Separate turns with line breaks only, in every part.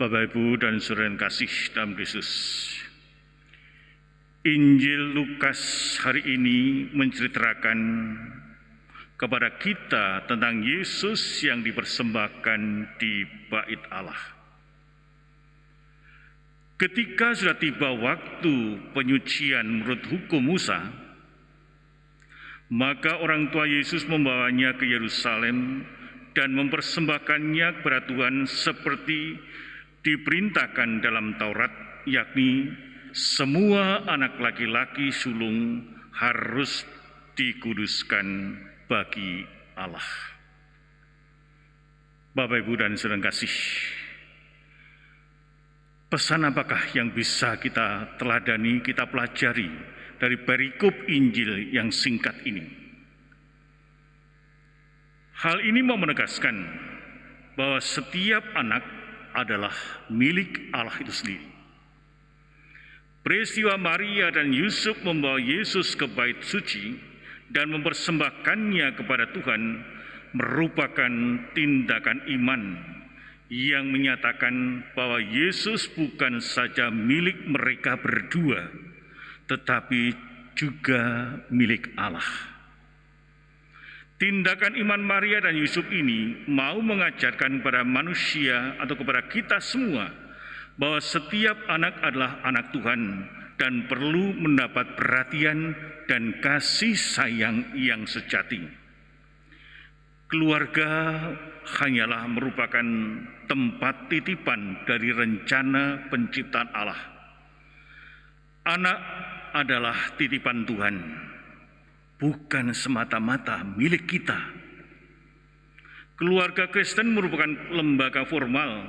Bapak, Ibu, dan saudara yang kasih dalam Kristus, Injil Lukas hari ini menceritakan kepada kita tentang Yesus yang dipersembahkan di Bait Allah. Ketika sudah tiba waktu penyucian menurut hukum Musa, maka orang tua Yesus membawanya ke Yerusalem dan mempersembahkannya kepada Tuhan seperti diperintahkan dalam Taurat, yakni semua anak laki-laki sulung harus dikuduskan bagi Allah. Bapak, Ibu, dan saudara kasih, pesan apakah yang bisa kita teladani, kita pelajari dari perikop Injil yang singkat ini? Hal ini mau menegaskan bahwa setiap anak adalah milik Allah itu sendiri. Peristiwa Maria dan Yusuf membawa Yesus ke bait suci dan mempersembahkannya kepada Tuhan merupakan tindakan iman yang menyatakan bahwa Yesus bukan saja milik mereka berdua, tetapi juga milik Allah. Tindakan iman Maria dan Yusuf ini mau mengajarkan kepada manusia atau kepada kita semua bahwa setiap anak adalah anak Tuhan dan perlu mendapat perhatian dan kasih sayang yang sejati. Keluarga hanyalah merupakan tempat titipan dari rencana penciptaan Allah. Anak adalah titipan Tuhan, bukan semata-mata milik kita. Keluarga Kristen merupakan lembaga formal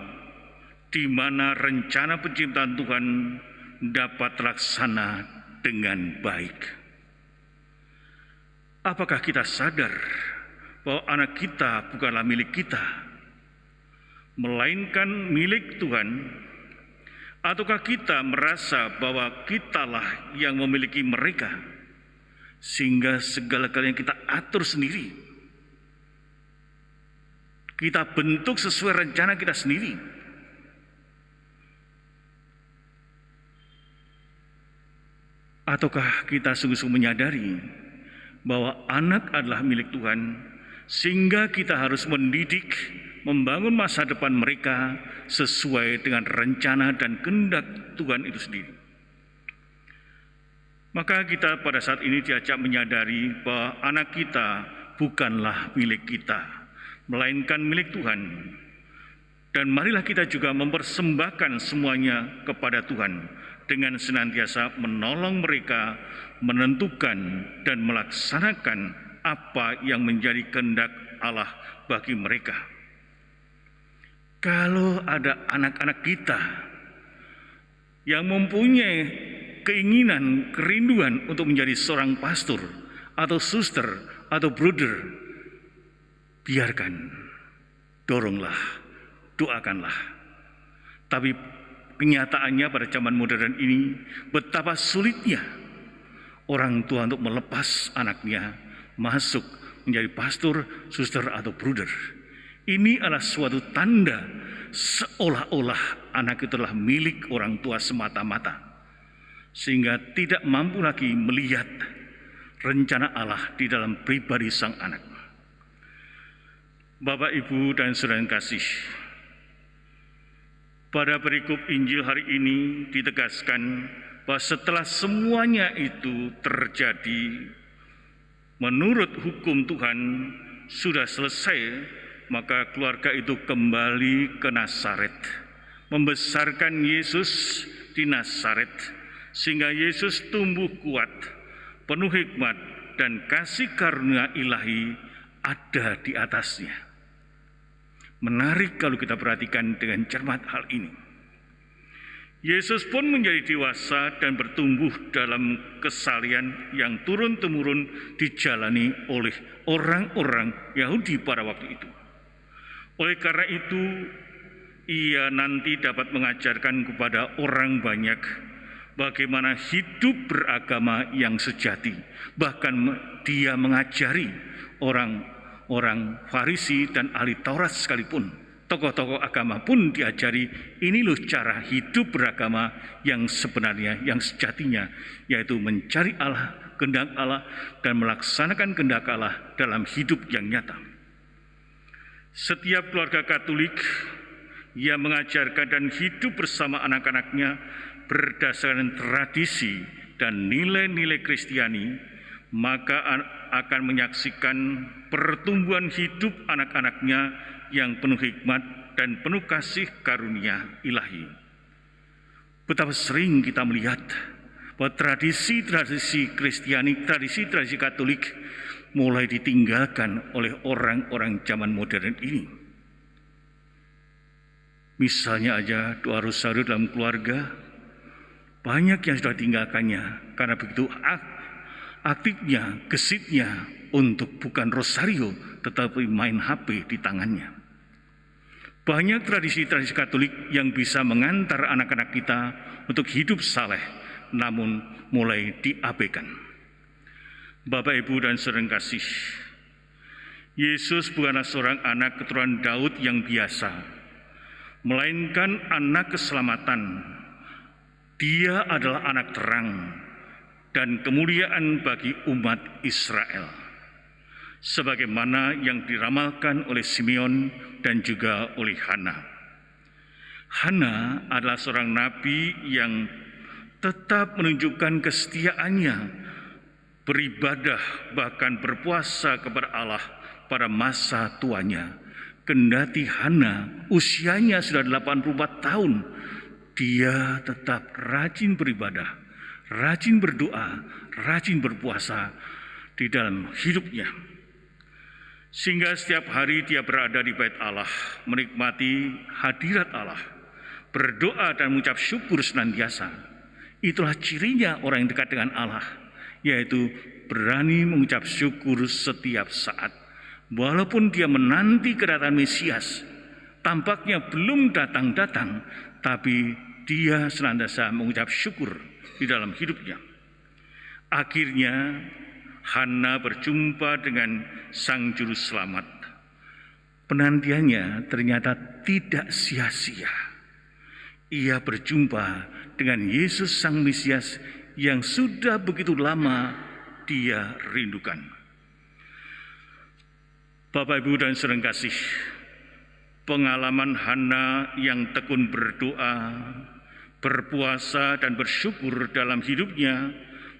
di mana rencana penciptaan Tuhan dapat terlaksana dengan baik. Apakah kita sadar bahwa anak kita bukanlah milik kita, melainkan milik Tuhan? Ataukah kita merasa bahwa kitalah yang memiliki mereka, sehingga segala-galanya kita atur sendiri, kita bentuk sesuai rencana kita sendiri? Ataukah kita sungguh-sungguh menyadari bahwa anak adalah milik Tuhan, sehingga kita harus mendidik, membangun masa depan mereka sesuai dengan rencana dan kehendak Tuhan itu sendiri? Maka kita pada saat ini diajak menyadari bahwa anak kita bukanlah milik kita, melainkan milik Tuhan. Dan marilah kita juga mempersembahkan semuanya kepada Tuhan dengan senantiasa menolong mereka menentukan dan melaksanakan apa yang menjadi kehendak Allah bagi mereka. Kalau ada anak-anak kita yang mempunyai keinginan, kerinduan untuk menjadi seorang pastor atau suster atau brother, biarkan, doronglah, doakanlah. Tapi kenyataannya pada zaman modern ini, betapa sulitnya orang tua untuk melepas anaknya masuk menjadi pastor, suster atau brother. Ini adalah suatu tanda seolah-olah anak itu adalah milik orang tua semata-mata, sehingga tidak mampu lagi melihat rencana Allah di dalam pribadi sang anak. Bapak, Ibu, dan saudara yang kasih, pada perikop Injil hari ini ditegaskan bahwa setelah semuanya itu terjadi menurut hukum Tuhan sudah selesai, maka keluarga itu kembali ke Nazaret, membesarkan Yesus di Nazaret, sehingga Yesus tumbuh kuat, penuh hikmat, dan kasih karunia ilahi ada di atasnya. Menarik kalau kita perhatikan dengan cermat hal ini. Yesus pun menjadi dewasa dan bertumbuh dalam kesalian yang turun-temurun dijalani oleh orang-orang Yahudi pada waktu itu. Oleh karena itu, ia nanti dapat mengajarkan kepada orang banyak bagaimana hidup beragama yang sejati. Bahkan dia mengajari orang-orang Farisi dan ahli Taurat sekalipun Tokoh-tokoh agama pun diajari ini loh cara hidup beragama yang sebenarnya, yang sejatinya, yaitu mencari Allah, kehendak Allah, dan melaksanakan kehendak Allah dalam hidup yang nyata. Setiap keluarga Katolik yang mengajarkan dan hidup bersama anak-anaknya berdasarkan tradisi dan nilai-nilai Kristiani, maka akan menyaksikan pertumbuhan hidup anak-anaknya yang penuh hikmat dan penuh kasih karunia ilahi. Betapa sering kita melihat bahwa tradisi-tradisi Kristiani, tradisi-tradisi Katolik mulai ditinggalkan oleh orang-orang zaman modern ini. Misalnya aja doa rosario dalam keluarga, banyak yang sudah tinggalkannya karena begitu aktifnya, gesitnya untuk bukan rosario tetapi main HP di tangannya. Banyak tradisi-tradisi Katolik yang bisa mengantar anak-anak kita untuk hidup saleh, namun mulai diabaikan. Bapak, Ibu, dan saudara kasih, Yesus bukanlah seorang anak keturunan Daud yang biasa, melainkan anak keselamatan. Dia adalah anak terang dan kemuliaan bagi umat Israel, sebagaimana yang diramalkan oleh Simeon dan juga oleh Hana. Hana adalah seorang nabi yang tetap menunjukkan kesetiaannya, beribadah bahkan berpuasa kepada Allah pada masa tuanya. Kendati Hana usianya sudah 84 tahun, dia tetap rajin beribadah, rajin berdoa, rajin berpuasa di dalam hidupnya. Sehingga setiap hari dia berada di bait Allah, menikmati hadirat Allah, berdoa dan mengucap syukur senantiasa. Itulah cirinya orang yang dekat dengan Allah, yaitu berani mengucap syukur setiap saat. Walaupun dia menanti kedatangan Mesias, tampaknya belum datang-datang, tapi dia senantiasa mengucap syukur di dalam hidupnya. Akhirnya Hana berjumpa dengan Sang Juru Selamat. Penantiannya ternyata tidak sia-sia. Ia berjumpa dengan Yesus Sang Mesias yang sudah begitu lama dia rindukan. Bapak, Ibu, dan saudara kasih, pengalaman Hana yang tekun berdoa, berpuasa, dan bersyukur dalam hidupnya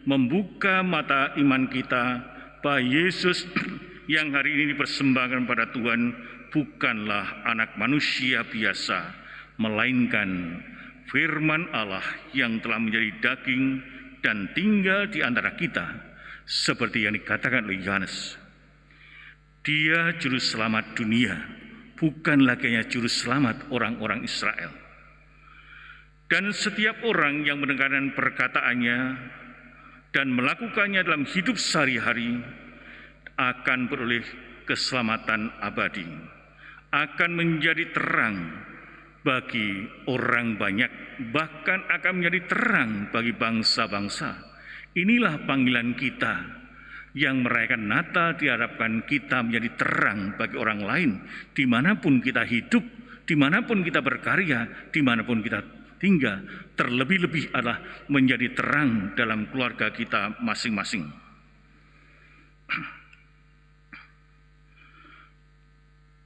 membuka mata iman kita bahwa Yesus yang hari ini dipersembahkan pada Tuhan bukanlah anak manusia biasa, melainkan firman Allah yang telah menjadi daging dan tinggal di antara kita, seperti yang dikatakan oleh Yohanes. Dia juru selamat dunia, bukan lagi hanya juru selamat orang-orang Israel. Dan setiap orang yang mendengarkan perkataannya dan melakukannya dalam hidup sehari-hari akan beroleh keselamatan abadi, akan menjadi terang bagi orang banyak, bahkan akan menjadi terang bagi bangsa-bangsa. Inilah panggilan kita yang merayakan Natal, diharapkan kita menjadi terang bagi orang lain, dimanapun kita hidup, dimanapun kita berkarya, dimanapun kita tinggal, terlebih-lebih adalah menjadi terang dalam keluarga kita masing-masing.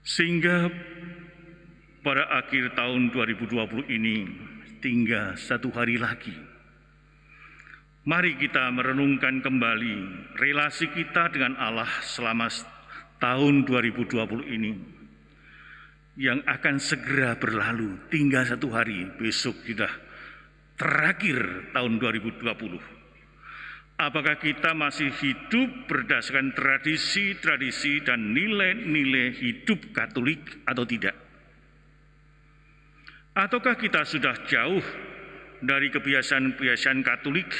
Sehingga pada akhir tahun 2020 ini tinggal 1 hari lagi. Mari kita merenungkan kembali relasi kita dengan Allah selama tahun 2020 ini yang akan segera berlalu. Tinggal 1 hari, besok sudah terakhir tahun 2020. Apakah kita masih hidup berdasarkan tradisi-tradisi dan nilai-nilai hidup Katolik atau tidak? Ataukah kita sudah jauh dari kebiasaan-kebiasaan Katolik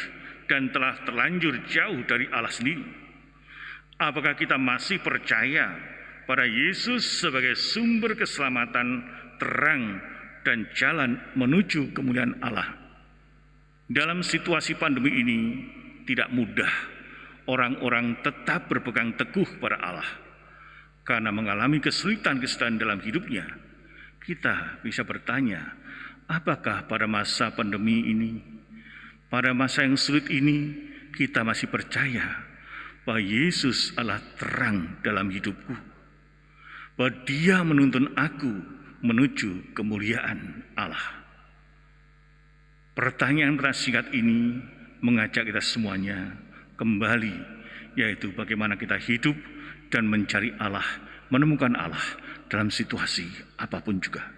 dan telah terlanjur jauh dari Allah sendiri? Apakah kita masih percaya pada Yesus sebagai sumber keselamatan, terang, dan jalan menuju kemuliaan Allah? Dalam situasi pandemi ini tidak mudah orang-orang tetap berpegang teguh pada Allah karena mengalami kesulitan-kesulitan dalam hidupnya. Kita bisa bertanya, apakah pada masa pandemi ini, pada masa yang sulit ini, kita masih percaya bahwa Yesus adalah terang dalam hidupku, bahwa Dia menuntun aku menuju kemuliaan Allah. Pertanyaan singkat ini mengajak kita semuanya kembali, yaitu bagaimana kita hidup dan mencari Allah, menemukan Allah dalam situasi apapun juga.